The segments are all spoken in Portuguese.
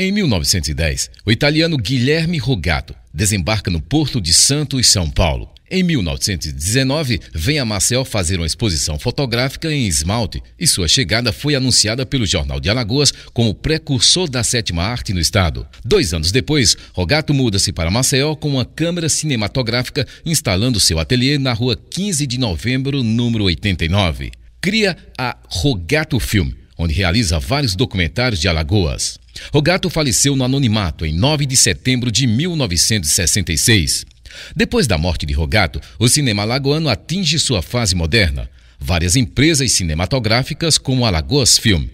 Em 1910, o italiano Guilherme Rogato desembarca no Porto de Santos, São Paulo. Em 1919, vem a Maceió fazer uma exposição fotográfica em esmalte e sua chegada foi anunciada pelo Jornal de Alagoas como precursor da sétima arte no estado. 2 anos depois, Rogato muda-se para Maceió com uma câmera cinematográfica, instalando seu ateliê na rua 15 de novembro, número 89. Cria a Rogato Film, onde realiza vários documentários de Alagoas. Rogato faleceu no anonimato em 9 de setembro de 1966. Depois da morte de Rogato, o cinema alagoano atinge sua fase moderna. Várias empresas cinematográficas como Alagoas Film,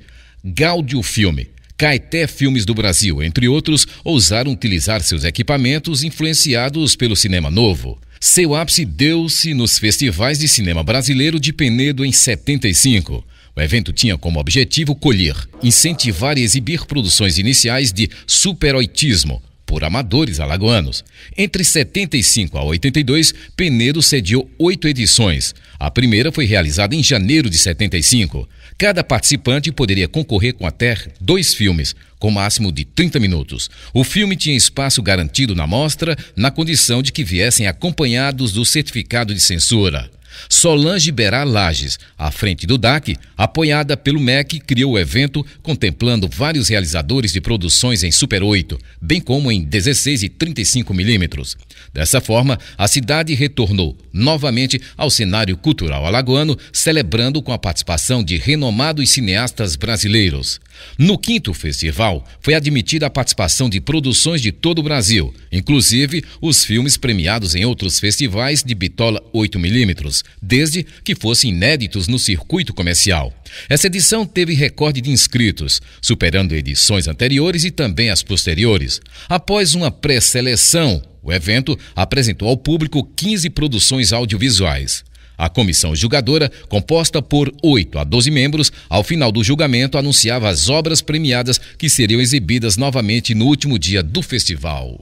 Gáudio Filme, Caeté Filmes do Brasil, entre outros, ousaram utilizar seus equipamentos influenciados pelo cinema novo. Seu ápice deu-se nos festivais de cinema brasileiro de Penedo em 75. O evento tinha como objetivo colher, incentivar e exibir produções iniciais de superoitismo por amadores alagoanos. Entre 75 a 82, Penedo sediou 8 edições. A primeira foi realizada em janeiro de 75. Cada participante poderia concorrer com até 2 filmes, com máximo de 30 minutos. O filme tinha espaço garantido na mostra, na condição de que viessem acompanhados do certificado de censura. Solange Berá Lages, à frente do DAC, apoiada pelo MEC, criou o evento contemplando vários realizadores de produções em Super 8, bem como em 16 e 35 milímetros. Dessa forma, a cidade retornou novamente ao cenário cultural alagoano, celebrando com a participação de renomados cineastas brasileiros. No 5º festival, foi admitida a participação de produções de todo o Brasil, inclusive os filmes premiados em outros festivais de bitola 8mm, desde que fossem inéditos no circuito comercial. Essa edição teve recorde de inscritos, superando edições anteriores e também as posteriores. Após uma pré-seleção, o evento apresentou ao público 15 produções audiovisuais. A comissão julgadora, composta por 8 a 12 membros, ao final do julgamento anunciava as obras premiadas que seriam exibidas novamente no último dia do festival.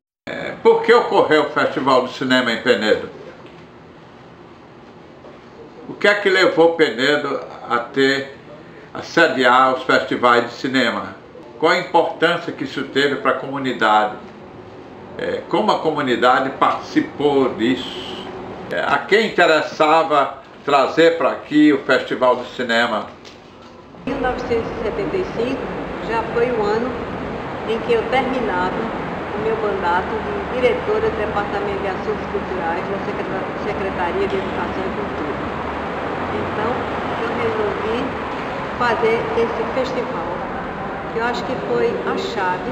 Por que ocorreu o Festival do Cinema em Penedo? O que é que levou Penedo a sediar os festivais de cinema? Qual a importância que isso teve para a comunidade? Como a comunidade participou disso? A quem interessava trazer para aqui o Festival do Cinema? Em 1975 já foi o ano em que eu terminava o meu mandato de diretora do Departamento de Assuntos Culturais da Secretaria de Educação e Cultura. Então, eu resolvi fazer esse festival, que eu acho que foi a chave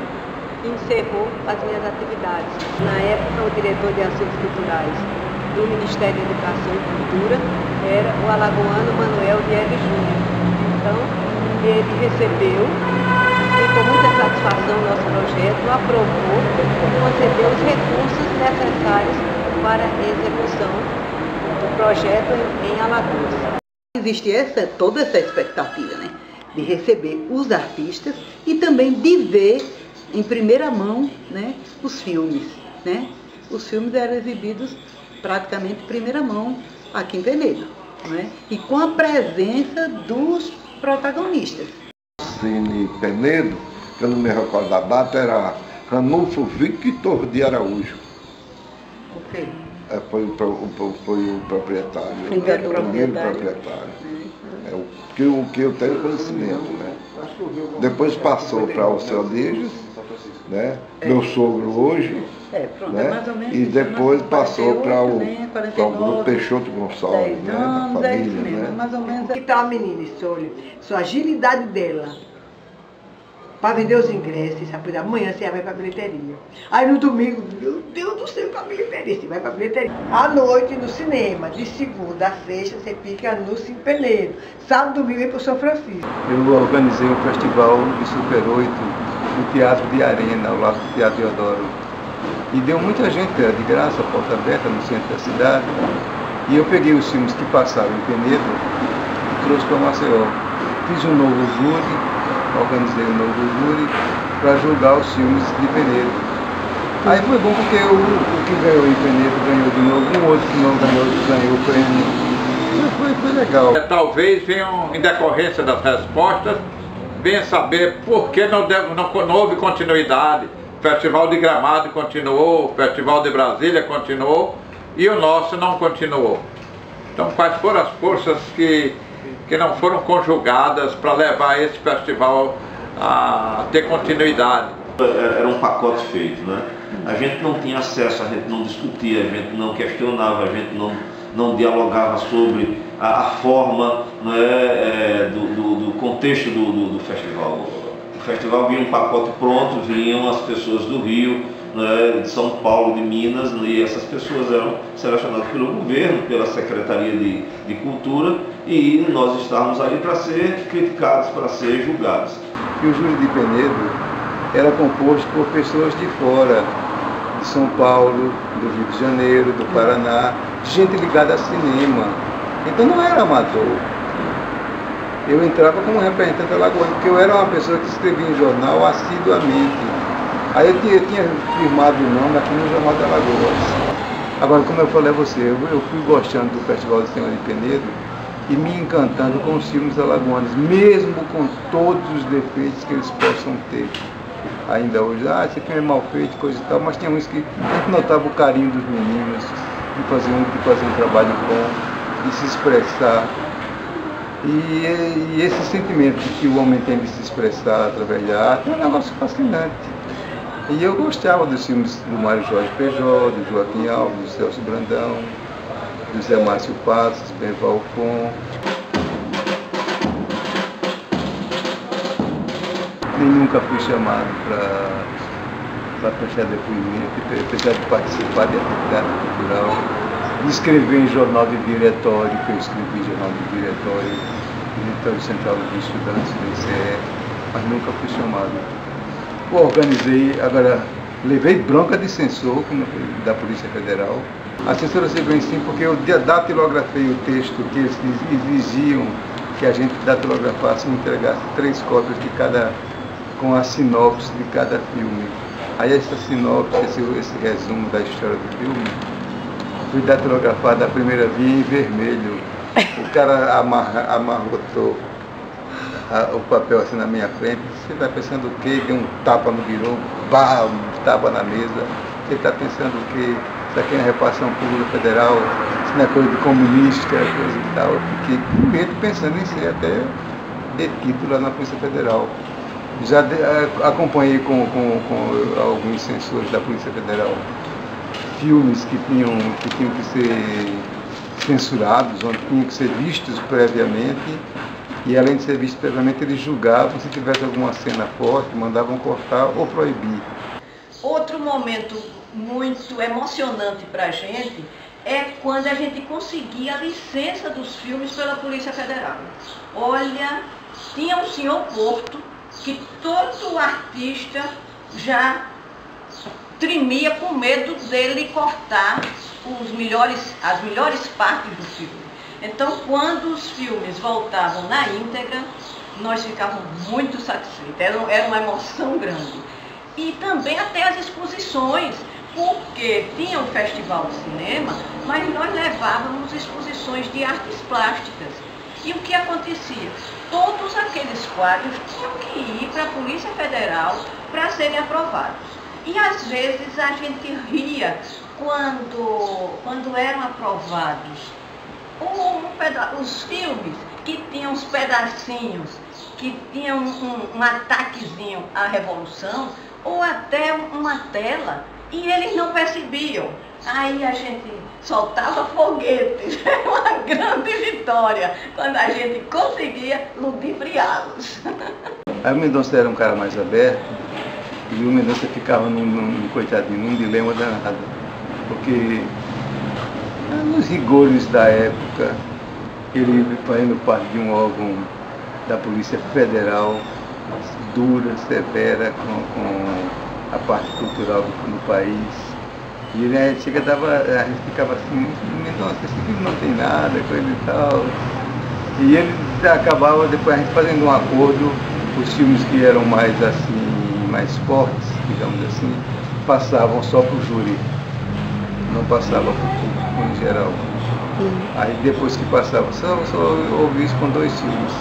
que encerrou as minhas atividades. Na época, o diretor de Assuntos Culturais do Ministério da Educação e Cultura era o alagoano Manuel Diegues Júnior. Então, ele recebeu e com muita satisfação o nosso projeto, aprovou e concedeu os recursos necessários para a execução do projeto em Alagoas. Existe toda essa expectativa, né, de receber os artistas e também de ver em primeira mão, né, os filmes. Né? Os filmes eram exibidos praticamente em primeira mão aqui em Penedo, né? E com a presença dos protagonistas. Cine Penedo, que eu não me recordo da data, era Ranulfo Victor de Araújo. Ok. Foi o proprietário, o primeiro proprietário. O que eu tenho conhecimento, né? Depois passou para o seu Aldejas, né? Meu sogro hoje. Pronto, né? Mais ou menos. E depois passou para o grupo Peixoto Gonçalves, né? Da família, é isso mesmo, né? mais ou menos. Que tal a menina, sua agilidade dela para vender os ingressos, sabe? Amanhã você vai para a bilheteria. Aí no domingo, meu Deus do céu, para a bilheteria, você vai para a bilheteria. À noite no cinema, de segunda a sexta, você fica no Cine Penedo. Sábado e domingo vem para o São Francisco. Eu organizei um festival de Super 8 no Teatro de Arena, ao lado do Teatro Teodoro. E deu muita gente, era de graça, a porta aberta no centro da cidade. E eu peguei os filmes que passaram em Penedo e trouxe para Maceió. Fiz um novo júri, organizei um novo júri para julgar os filmes de Penedo. Aí foi bom porque o que ganhou em Penedo ganhou de novo, um outro que não ganhou o prêmio. Foi legal. Talvez venham, em decorrência das respostas, venha saber por que não houve continuidade. O Festival de Gramado continuou, o Festival de Brasília continuou e o nosso não continuou. Então, quais foram as forças que não foram conjugadas para levar esse festival a ter continuidade? Era um pacote feito, né? A gente não tinha acesso, a gente não discutia, a gente não questionava, a gente não dialogava sobre a forma, né, do contexto do festival. O festival vinha um pacote pronto, vinham as pessoas do Rio, né, de São Paulo, de Minas, e essas pessoas eram selecionadas pelo governo, pela Secretaria de Cultura, e nós estávamos ali para ser criticados, para ser julgados. E o júri de Penedo era composto por pessoas de fora, de São Paulo, do Rio de Janeiro, do Paraná, gente ligada a cinema. Então não era amador. Eu entrava como representante alagoano, porque eu era uma pessoa que escrevia em jornal assiduamente. Aí eu tinha firmado o nome aqui no Jornal de Alagoas. Agora, como eu falei a você, eu fui gostando do Festival de Cinema de Penedo e me encantando com os filmes alagoanos, mesmo com todos os defeitos que eles possam ter. Ainda hoje, esse filme é mal feito, coisa e tal, mas tinha uns que a gente notava o carinho dos meninos, de fazer um trabalho bom, de se expressar. E esse sentimento que o homem tem de se expressar através da arte é um negócio fascinante. E eu gostava dos filmes do Mário Jorge Pejó, do Joaquim Alves, do Celso Brandão, do Zé Márcio Passos, Ben Valcon. Nem nunca fui chamado para prestar depoimento, apesar de participar de atividade cultural, de escrever em jornal de diretório, que eu escrevi em jornal de diretório central dos estudantes do ICE, mas nunca fui chamado. Organizei, agora levei bronca de censor da Polícia Federal. A censura se veio sim porque eu datilografei o texto que eles exigiam que a gente datilografasse e entregasse 3 cópias de cada, com a sinopse de cada filme. Aí essa sinopse, esse resumo da história do filme, foi datilografado a primeira via em vermelho. O cara amarrotou o papel assim na minha frente. Você está pensando o quê? Deu um tapa no birô, um tapa na mesa. Você está pensando o quê? Isso aqui é uma repartição pública federal, isso não é coisa de comunista, coisa e tal. Eu fiquei com medo pensando em ser até detido lá na Polícia Federal. Já acompanhei com alguns censores da Polícia Federal filmes que tinham que ser censurados, onde tinham que ser vistos previamente. E além de ser visto previamente, eles julgavam se tivesse alguma cena forte, mandavam cortar ou proibir. Outro momento muito emocionante para a gente é quando a gente conseguia a licença dos filmes pela Polícia Federal. Olha, tinha um senhor Porto que todo artista já tremia com medo dele cortar as melhores partes do filme. Então, quando os filmes voltavam na íntegra, nós ficávamos muito satisfeitos, era uma emoção grande. E também até as exposições, porque tinha o Festival de Cinema, mas nós levávamos exposições de artes plásticas. E o que acontecia? Todos aqueles quadros tinham que ir para a Polícia Federal para serem aprovados. E às vezes a gente ria quando eram aprovados os filmes que tinham uns pedacinhos, que tinham um ataquezinho à Revolução, ou até uma tela, e eles não percebiam. Aí a gente soltava foguetes, era uma grande vitória, quando a gente conseguia ludibriá-los. Aí o Mendonça era um cara mais aberto, e o Mendonça ficava coitadinho, num dilema danado, porque nos rigores da época, ele fazendo parte de um órgão da Polícia Federal, dura, severa com a parte cultural do país. E ele a gente ficava assim, Mendonça, esse filme não tem nada, coisa e tal. E ele acabava depois a gente fazendo um acordo, os filmes que eram mais assim, mais fortes, digamos assim, passavam só para o júri, não passava para o público em geral. Aí depois que passava, só ouvi isso com 2 filmes.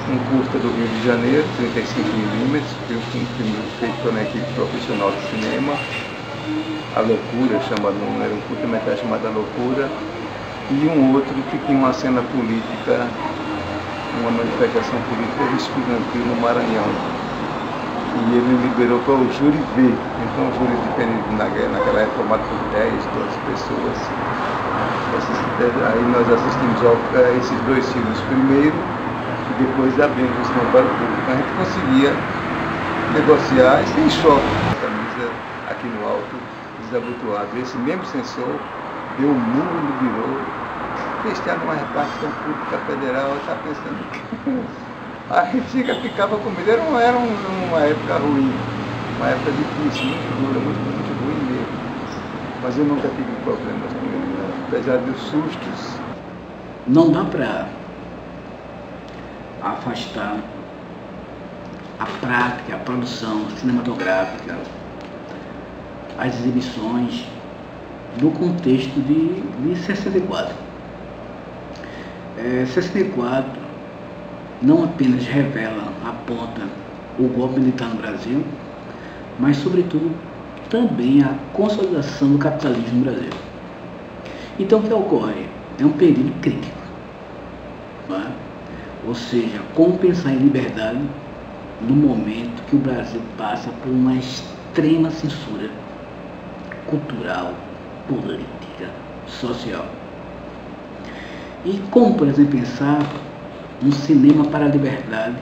um curta do Rio de Janeiro, 35mm, um filme feito pela equipe profissional de cinema, A Loucura, era um curta-metragem chamado A Loucura, e um outro que tinha uma cena política, uma manifestação política estudantil no Maranhão. E ele liberou para o júri ver. Então o júri de Penedo naquela época formado por 10, 12 pessoas. Aí nós assistimos a esses dois filmes primeiro, e depois abrimos o cinema para o público. A gente conseguia negociar sem choque. A camisa aqui no alto, desabotoado. Esse mesmo censor deu um murro no birô. Cristiano, uma repartição pública federal, está pensando. A gente ficava com medo. Era uma época ruim, uma época difícil, muito dura, muito ruim mesmo. Mas eu nunca tive problemas com ele, não. Apesar dos sustos. Não dá para afastar a prática, a produção cinematográfica, as exibições do contexto de 64. 64 não apenas revela, aponta o golpe militar no Brasil, mas sobretudo também a consolidação do capitalismo no Brasil. Então o que ocorre? É um período crítico, não é? Ou seja, como pensar em liberdade no momento que o Brasil passa por uma extrema censura cultural, política, social. E como, por exemplo, pensar um cinema para a liberdade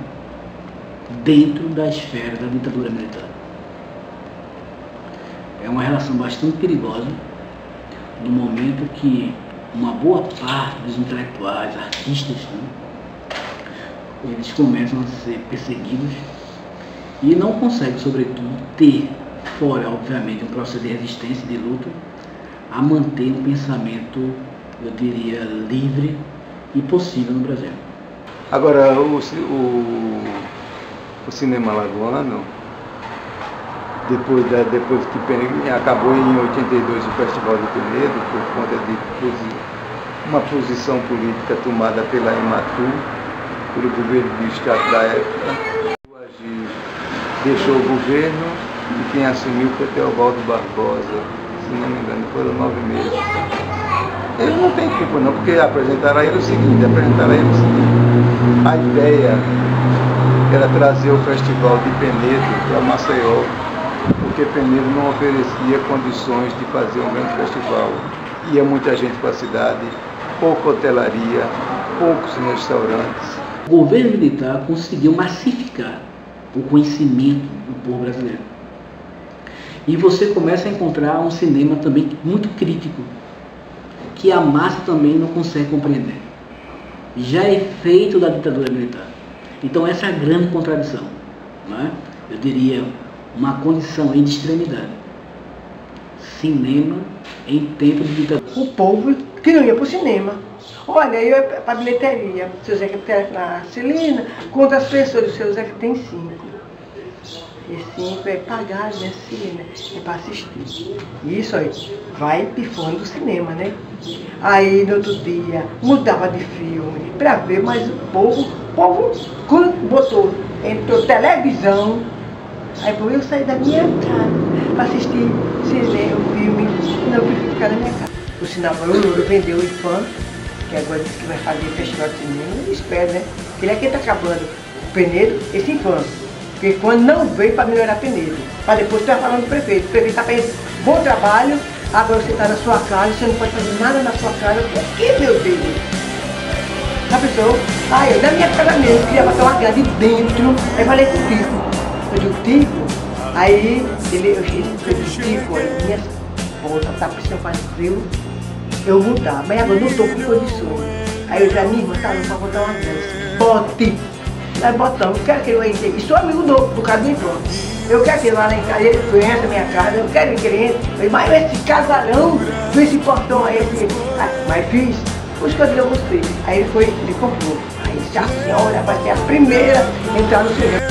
dentro da esfera da ditadura militar. É uma relação bastante perigosa no momento que uma boa parte dos intelectuais, artistas, né, eles começam a ser perseguidos e não conseguem, sobretudo, ter, fora, obviamente, um processo de resistência e de luta, a manter um pensamento, eu diria, livre e possível no Brasil. Agora, o cinema alagoano, depois que Penedo, acabou em 82 o Festival de Penedo, por conta de uma posição política tomada pela Ematur, pelo governo do Estado da época. O Agir deixou o governo e quem assumiu foi Teobaldo Barbosa, se não me engano, foram 9 meses. Ele não tem culpa não, porque apresentaram a ele o seguinte, a ideia era trazer o Festival de Penedo para Maceió, porque Penedo não oferecia condições de fazer um grande festival. Ia muita gente para a cidade, pouca hotelaria, poucos restaurantes. O governo militar conseguiu massificar o conhecimento do povo brasileiro. E você começa a encontrar um cinema também muito crítico, que a massa também não consegue compreender. Já é feito da ditadura militar. Então essa é a grande contradição, não é? Eu diria uma condição de extremidade. Cinema em tempo de ditadura. O povo que não ia para o cinema. Olha, eu ia para a bilheteria. O seu Zé que tem na Celina, conta as pessoas, o seu Zé que tem 5. E 5 é pagar, né, cinema, é para assistir. Isso aí, vai pifando do cinema, né? Aí no outro dia mudava de filme para ver, mas o povo quando botou, entrou televisão, aí eu saí da minha casa para assistir cinema, o filme, não, eu prefiro ficar na minha casa. O sinal Louro vendeu o IFAM, que agora disse que vai fazer festival de cinema, eu espero, né? Que ele aqui está acabando o Penedo, esse IFAM. Porque quando não veio para melhorar Penedo, para depois estar falando do prefeito. O prefeito está fazendo bom trabalho, agora você está na sua casa, você não pode fazer nada na sua casa. Por que, meu Deus? A pessoa, eu da minha casa mesmo, queria botar uma grade dentro. Aí falei com o Tico. Eu digo, Tico, aí eu disse, Tico, minhas bolsas está precisando fazer eu mudar, mas agora não estou com condições. Aí eu disse, minha irmã, tá louca para botar uma grade. Bote! Nós botamos, eu quero que ele vá entender, sou amigo do cara do Ivan. Eu quero que ele vá lá em casa, ele conhece a minha casa, eu quero que ele entre. Mas esse casarão, esse portão aí, mas fiz, os que eu gostei. Aí ele comprou. Aí disse, a senhora vai ser a primeira a entrar no cinema.